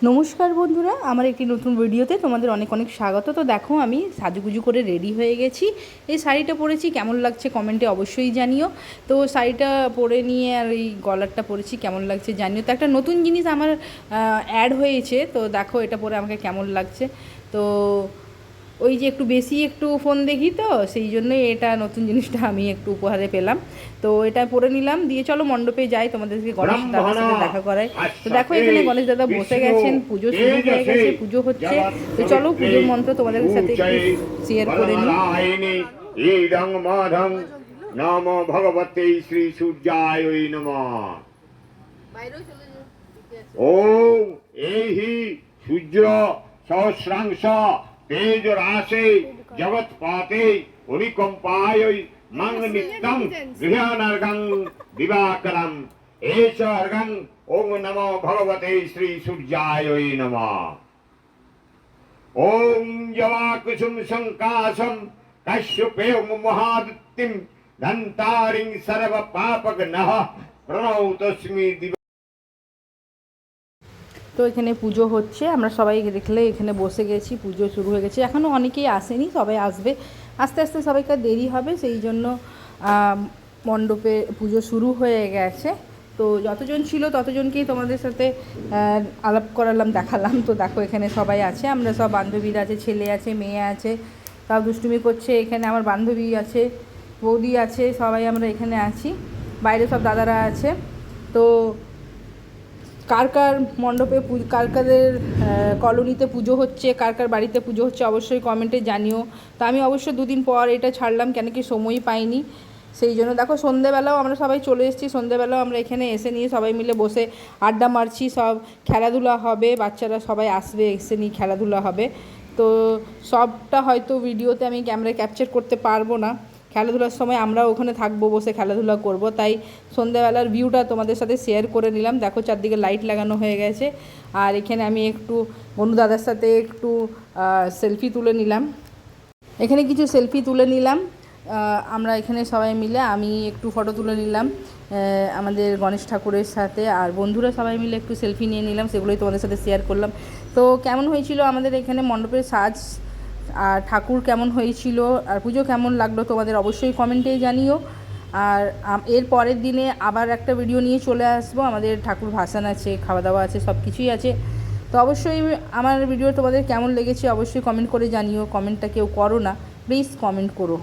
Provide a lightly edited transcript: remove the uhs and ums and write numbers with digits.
নমস্কার বন্ধুরা, আমার একটি নতুন ভিডিওতে তোমাদের অনেক অনেক স্বাগত। তো দেখো, আমি সাজুগুজু করে রেডি হয়ে গেছি। এই শাড়িটা পরেছি, কেমন লাগছে কমেন্টে অবশ্যই জানিও। তো শাড়িটা পরে নিয়ে আর এই গলারটা পরেছি, কেমন লাগছে জানিও। তো একটা নতুন জিনিস আমার অ্যাড হয়েছে, তো দেখো এটা পরে আমাকে কেমন লাগছে। তো ওই যে একটু ফোন দেখি, তো সেই জন্যই এটা নতুন জিনিসটা আমি একটু উপহারে পেলাম। তো এটা পরে নিলাম, দিয়ে চলো মণ্ডপে যাই, তোমাদেরকে গণেশ দাদার সাথে দেখা করায়। তো দেখো, এখানে গণেশ দাদা বসে গেছেন, পুজো শুরু হয়ে গেছে, পুজো হচ্ছে। তো চলো পুজোর মন্ত্র তোমাদের সাথে একটু শেয়ার করে নিই। নম ভগবতে শ্রী সূর্যায় নমঃ। ওম এহি সূর্য সহস্রাংশ তেজ রাশে জগৎপাতে অনুকম্পায় মং নিত্যং গৃহানর্গং দিবাকরম এষ অর্গং ওম নমো ভগবতে শ্রী সূর্যায় নমঃ। ওম জবাকুসুম সংকাশম কাশ্যপেয় মহাদিত্যম ধন্তারিং সর্ব পাপগ্নঃ প্রণৌতস্মি। তো এখানে পুজো হচ্ছে, আমরা সবাই দেখলে এখানে বসে গেছি, পুজো শুরু হয়ে গেছে। এখনও অনেকেই আসেনি, সবাই আসবে, আস্তে আস্তে সবাইকার দেরি হবে, সেই জন্য মণ্ডপে পুজো শুরু হয়ে গেছে। তো যতজন ছিল ততজনকেই তোমাদের সাথে আলাপ করালাম, দেখালাম। তো দেখো, এখানে সবাই আছে, আমরা সব বান্ধবীরা আছে, ছেলে আছে, মেয়ে আছে, তাও দুষ্টুমি করছে। এখানে আমার বান্ধবী আছে, বৌদি আছে, সবাই আমরা এখানে আছি, বাইরে সব দাদারা আছে। তো কার কার মণ্ডপে কার কাদের কলোনিতে পুজো হচ্ছে, কার কার বাড়িতে পুজো হচ্ছে অবশ্যই কমেন্টে জানিও। তো আমি অবশ্য দুদিন পর এটা ছাড়লাম, কেন কি সময়ই পাইনি, সেই জন্য। দেখো, সন্ধেবেলাও আমরা সবাই চলে এসেছি, সন্ধেবেলাও আমরা এখানে এসে নিয়ে সবাই মিলে বসে আড্ডা মারছি, সব খেলাধুলা হবে, বাচ্চারা সবাই আসবে, এসে নিয়ে খেলাধুলা হবে। তো সবটা হয়তো ভিডিওতে আমি ক্যামেরায় ক্যাপচার করতে পারবো না, খেলাধুলার সময় আমরা ওখানে থাকবো, বসে খেলাধুলা করব, তাই সন্ধ্যাবেলার ভিউটা তোমাদের সাথে শেয়ার করে নিলাম। দেখো, চারদিকে লাইট লাগানো হয়ে গেছে, আর এখানে আমি একটু বন্ধু দাদার সাথে একটু সেলফি তুলে নিলাম। এখানে কিছু সেলফি তুলে নিলাম আমরা এখানে সবাই মিলে, আমি একটু ফটো তুলে নিলাম আমাদের গণেশ ঠাকুরের সাথে, আর বন্ধুরা সবাই মিলে একটু সেলফি নিয়ে নিলাম, সেগুলোই তোমাদের সাথে শেয়ার করলাম। তো কেমন হয়েছিল আমাদের এখানে মণ্ডপের সাজ, আর ঠাকুর কেমন হয়েছিল, আর পুজো কেমন লাগলো তোমাদের অবশ্যই কমেন্টে জানিও। আর এর পরের দিনে আবার একটা ভিডিও নিয়ে চলে আসবো, আমাদের ঠাকুর ভাসান আছে, খাওয়া দাওয়া আছে, সব কিছুই আছে। তো অবশ্যই আমার ভিডিও তোমাদের কেমন লেগেছে অবশ্যই কমেন্ট করে জানিও। কমেন্টটা কেউ করো না, প্লিজ কমেন্ট করো।